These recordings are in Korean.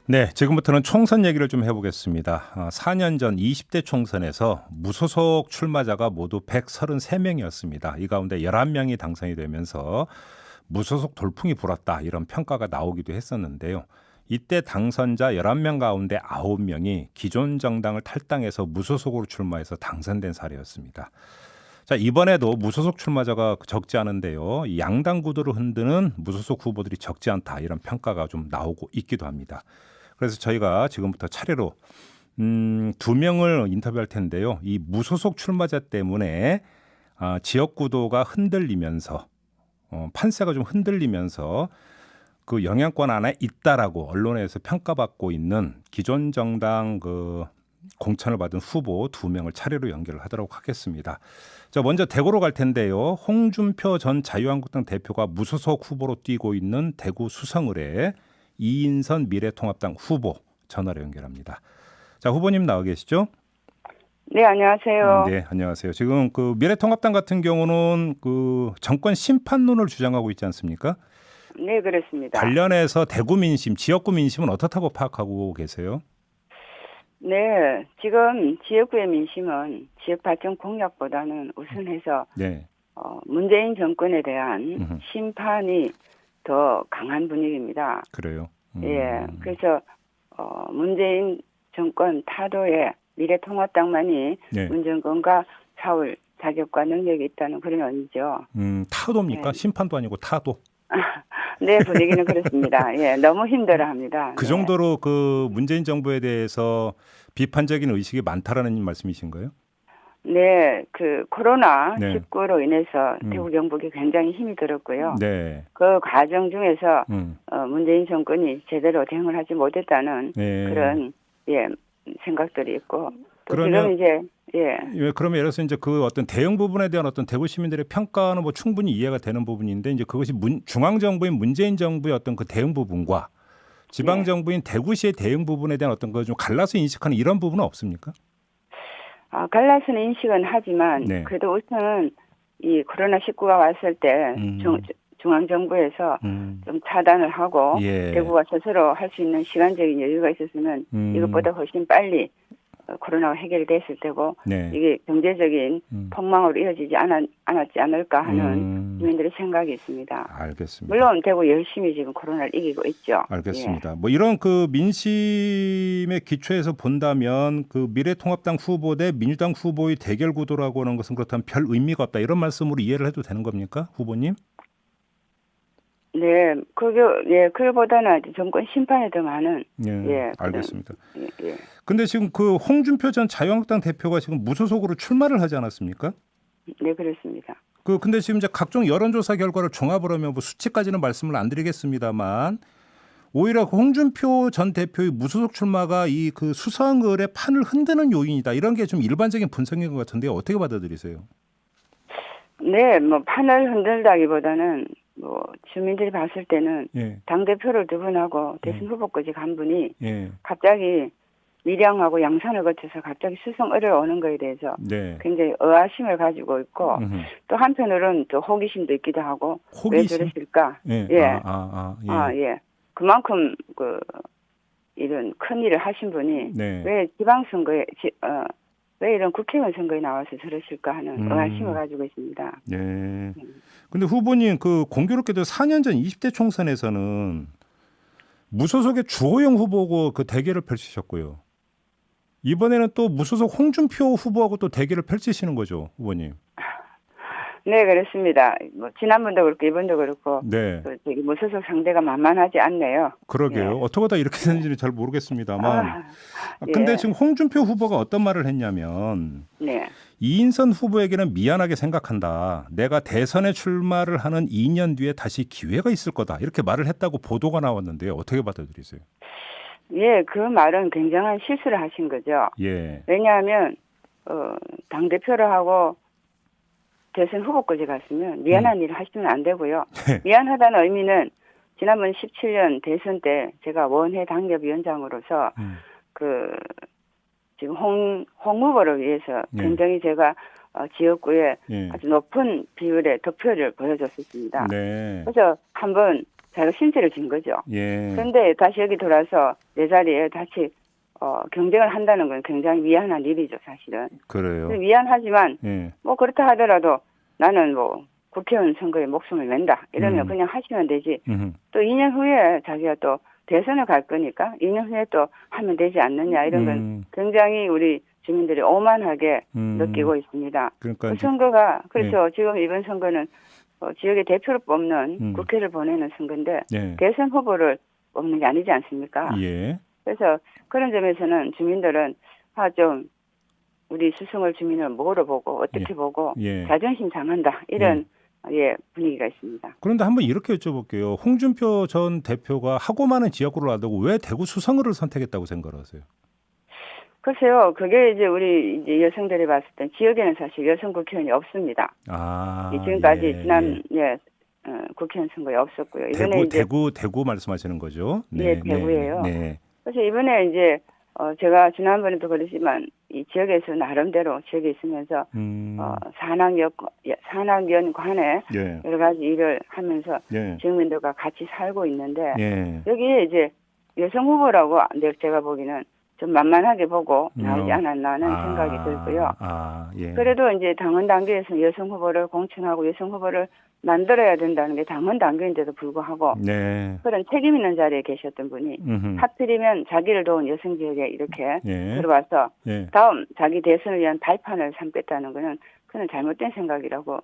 네, 지금부터는 총선 얘기를 좀 해보겠습니다. 4년 전 20대 총선에서 무소속 출마자가 모두 133명이었습니다. 이 가운데 11명이 당선이 되면서 무소속 돌풍이 불었다 이런 평가가 나오기도 했었는데요. 이때 당선자 11명 가운데 9명이 기존 정당을 탈당해서 무소속으로 출마해서 당선된 사례였습니다. 자, 이번에도 무소속 출마자가 적지 않은데요. 이 양당 구도를 흔드는 무소속 후보들이 적지 않다 이런 평가가 좀 나오고 있기도 합니다. 그래서 저희가 지금부터 차례로 2명을 인터뷰할 텐데요. 이 무소속 출마자 때문에 지역 구도가 흔들리면서 판세가 좀 흔들리면서 그 영향권 안에 있다라고 언론에서 평가받고 있는 기존 정당 그 공천을 받은 후보 2명을 차례로 연결을 하도록 하겠습니다. 자, 먼저 대구로 갈 텐데요. 홍준표 전 자유한국당 대표가 무소속 후보로 뛰고 있는 대구 수성을의 이인선 미래통합당 후보 전화로 연결합니다. 자, 후보님 나와 계시죠? 네, 안녕하세요. 네, 안녕하세요. 지금 그 미래통합당 같은 경우는 그 정권 심판론을 주장하고 있지 않습니까? 네, 그렇습니다. 관련해서 대구 민심, 지역구 민심은 어떻다고 파악하고 계세요? 네, 지금 지역구의 민심은 지역 발전 공약보다는 우선해서 네. 문재인 정권에 대한 음흠. 심판이 더 강한 분위기입니다. 그래요. 예, 그래서 문재인 정권 타도에 미래통합당만이 네. 문정권과 싸울 자격과 능력이 있다는 그런 의미죠. 타도입니까? 네. 심판도 아니고 타도. 네, 분위기는 그렇습니다. 예, 너무 힘들어합니다. 그 네. 정도로 그 문재인 정부에 대해서 비판적인 의식이 많다라는 말씀이신가요? 네, 그 네. 코로나19로 인해서 대구 경북이 굉장히 힘이 들었고요. 네. 그 과정 중에서 음. 문재인 정권이 제대로 대응을 하지 못했다는 네. 그런 생각들이 있고 또 그러면- 지금 이제 그러면 예를 들어서 이제 그 어떤 대응 부분에 대한 어떤 대구 시민들의 평가는 뭐 충분히 이해가 되는 부분인데 이제 그것이 중앙 정부인 문재인 정부의 어떤 그 대응 부분과 지방 네. 정부인 대구시의 대응 부분에 대한 어떤 거 좀 갈라서 인식하는 이런 부분은 없습니까? 갈라서는 인식은 하지만 네. 그래도 우선 이 코로나19가 왔을 때 중앙 정부에서 좀 차단을 하고 예. 대구가 스스로 할 수 있는 시간적인 여유가 있었으면 이것보다 훨씬 빨리 코로나가 해결됐을 테고 네. 이게 경제적인 폭망으로 이어지지 않았지 않을까 하는 주민들의 생각이 있습니다. 알겠습니다. 물론 대구 열심히 지금 코로나를 이기고 있죠. 알겠습니다. 뭐 이런 그 민심의 기초에서 본다면 그 미래통합당 후보 대 민주당 후보의 대결 구도라고 하는 것은 그렇다면 별 의미가 없다 이런 말씀으로 이해를 해도 되는 겁니까, 후보님? 네, 그거보다는 정권 심판에 더 많은 알겠습니다. 예. 근데 지금 그 홍준표 전 자유한국당 대표가 지금 무소속으로 출마를 하지 않았습니까? 네, 그렇습니다. 근데 지금 이제 각종 여론조사 결과를 종합을 하면 뭐 수치까지는 말씀을 안 드리겠습니다만 오히려 홍준표 전 대표의 무소속 출마가 이 그 수성을의 판을 흔드는 요인이다 이런 게 좀 일반적인 분석인 것 같은데 어떻게 받아들이세요? 네, 뭐 판을 흔들다기보다는 뭐 주민들이 봤을 때는 예. 당 대표를 두 분하고 대선 후보까지 간 분이 예. 갑자기 밀양하고 양산을 거쳐서 갑자기 수성을에 오는 거에 대해서 네. 굉장히 의아심을 가지고 있고 음흠. 또 한편으로는 또 호기심도 있기도 하고 호기심? 왜 그러실까? 예. 예. 예. 그만큼 이런 큰 일을 하신 분이 네. 왜 지방선거에 왜 이런 국회의원 선거에 나와서 저러실까 하는 의아심을 가지고 있습니다. 예. 근데 후보님 그 공교롭게도 4년 전 20대 총선에서는 무소속의 주호영 후보고 그 대결을 펼치셨고요. 이번에는 또 무소속 홍준표 후보하고 또 대결을 펼치시는 거죠, 후보님. 네, 그렇습니다. 뭐 지난번도 그렇고 이번도 그렇고 네. 무소속 상대가 만만하지 않네요. 그러게요. 예. 어떻게 다 이렇게 되는지는 잘 모르겠습니다만. 근데 예. 지금 홍준표 후보가 어떤 말을 했냐면 네. 이인선 후보에게는 미안하게 생각한다. 내가 대선에 출마를 하는 2년 뒤에 다시 기회가 있을 거다. 이렇게 말을 했다고 보도가 나왔는데요. 어떻게 받아들이세요? 예, 그 말은 굉장한 실수를 하신 거죠. 예. 왜냐하면 당대표를 하고 대선 후보까지 갔으면 미안한 일을 하시면 안 되고요. 미안하다는 의미는 지난번 17년 대선 때 제가 원외 당협위원장으로서 지금 홍 후보를 위해서 굉장히 제가 지역구에 아주 높은 비율의 득표를 보여줬었습니다. 네. 그래서 한번 자기가 신세를 진 거죠. 예. 그런데 다시 여기 돌아서 내 자리에 다시 경쟁을 한다는 건 굉장히 미안한 일이죠, 사실은. 그래요. 미안하지만 예. 뭐 그렇다 하더라도 나는 뭐 국회의원 선거에 목숨을 맨다 이러면 그냥 하시면 되지. 또 2년 후에 자기가 또 대선을 갈 거니까 2년 후에 또 하면 되지 않느냐 이런 건 굉장히 우리 주민들이 오만하게 느끼고 있습니다. 그러니까 그 이제- 선거가 그렇죠. 지금 이번 선거는 지역의 대표를 뽑는 국회를 보내는 선거인데 예. 대선 후보를 뽑는 게 아니지 않습니까? 예. 그래서 그런 점에서는 주민들은 좀 우리 수성을 주민을 뭐로 보고 어떻게 예. 보고 예. 자존심 상한다 이런 분위기가 있습니다. 그런데 한번 이렇게 여쭤볼게요. 홍준표 전 대표가 하고 많은 지역구를 놔두고 왜 대구 수성을을 선택했다고 생각을 하세요? 글쎄요, 그게 이제 우리 이제 여성들이 봤을 땐 지역에는 사실 여성 국회의원이 없습니다. 지금까지 지난 국회의원 선거에 없었고요. 이번에 대구 말씀하시는 거죠? 네, 대구예요. 네. 그래서 이번에 이제 제가 지난번에도 그랬지만 이 지역에서 나름대로 지역에 있으면서 산악연관에 예. 여러 가지 일을 하면서 예. 지역민들과 같이 살고 있는데 예. 여기에 이제 여성 후보라고 제가 보기는 좀 만만하게 보고 나오지 않았나 하는 생각이 들고요. 예. 그래도 이제 당원 단계에서 여성 후보를 공천하고 여성 후보를 만들어야 된다는 게 당원 단계인데도 불구하고 네. 그런 책임 있는 자리에 계셨던 분이 하필이면 자기를 도운 여성 지역에 이렇게 예. 들어와서 예. 다음 자기 대선을 위한 발판을 삼겠다는 것은 그는 잘못된 생각이라고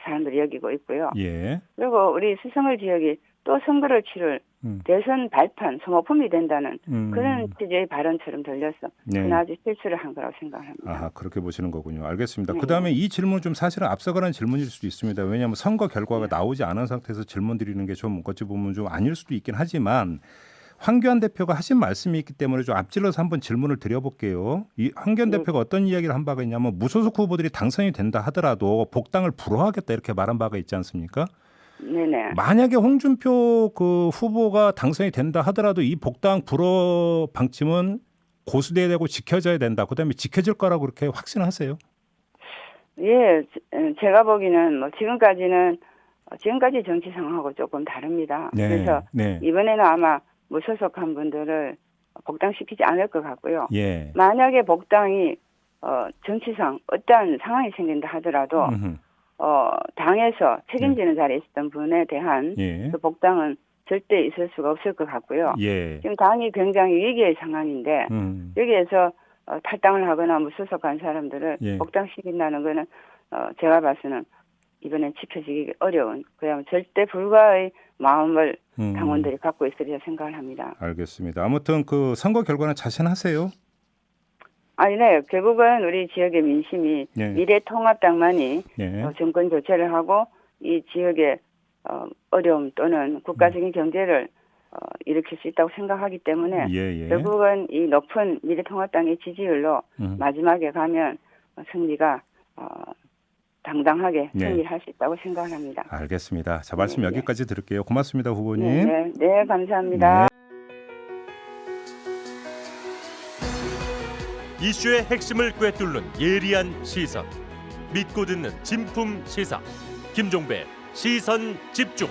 사람들이 여기고 있고요. 예. 그리고 우리 수성을 지역이 또 선거를 치를 대선 발판, 소모품이 된다는 그런 취지의 발언처럼 들려서 네. 그는 아주 실수를 한 거라고 생각합니다. 그렇게 보시는 거군요. 알겠습니다. 네. 그다음에 이 질문 좀 사실은 앞서가는 질문일 수도 있습니다. 왜냐하면 선거 결과가 나오지 않은 상태에서 질문 드리는 게 좀 어찌 보면 좀 아닐 수도 있긴 하지만 황교안 대표가 하신 말씀이 있기 때문에 좀 앞질러서 한번 질문을 드려볼게요. 이 황교안 대표가 어떤 이야기를 한 바가 있냐면 무소속 후보들이 당선이 된다 하더라도 복당을 불허하겠다 이렇게 말한 바가 있지 않습니까? 네네. 만약에 홍준표 그 후보가 당선이 된다 하더라도 이 복당 불허 방침은 고수돼야 되고 지켜져야 된다. 그다음에 지켜질 거라고 그렇게 확신하세요? 예, 제가 보기에는 뭐 지금까지 정치 상황하고 조금 다릅니다. 네. 그래서 네. 이번에는 아마 무소속한 분들을 복당시키지 않을 것 같고요. 예. 만약에 복당이 정치상 어떠한 상황이 생긴다 하더라도 당에서 책임지는 자리에 있었던 분에 대한 예. 그 복당은 절대 있을 수가 없을 것 같고요. 예. 지금 당이 굉장히 위기의 상황인데 여기에서 탈당을 하거나 무소속한 사람들을 예. 복당시킨다는 거는 제가 봐서는 이번엔 지켜지기 어려운 그야말로 절대 불가의 마음을 당원들이 갖고 있으리라 생각을 합니다. 알겠습니다. 아무튼 그 선거 결과는 자신하세요? 네. 결국은 우리 지역의 민심이 예. 미래통합당만이 예. 정권 교체를 하고 이 지역의 어려움 또는 국가적인 경제를 일으킬 수 있다고 생각하기 때문에 예. 결국은 이 높은 미래통합당의 지지율로 마지막에 가면 승리가 당당하게 승리를 할 수 있다고 생각을 합니다. 알겠습니다. 자, 말씀 네. 여기까지 들을게요. 고맙습니다, 후보님. 네, 감사합니다. 이슈의 핵심을 꿰뚫는 예리한 시선, 믿고 듣는 진품 시사, 김종배 시선 집중.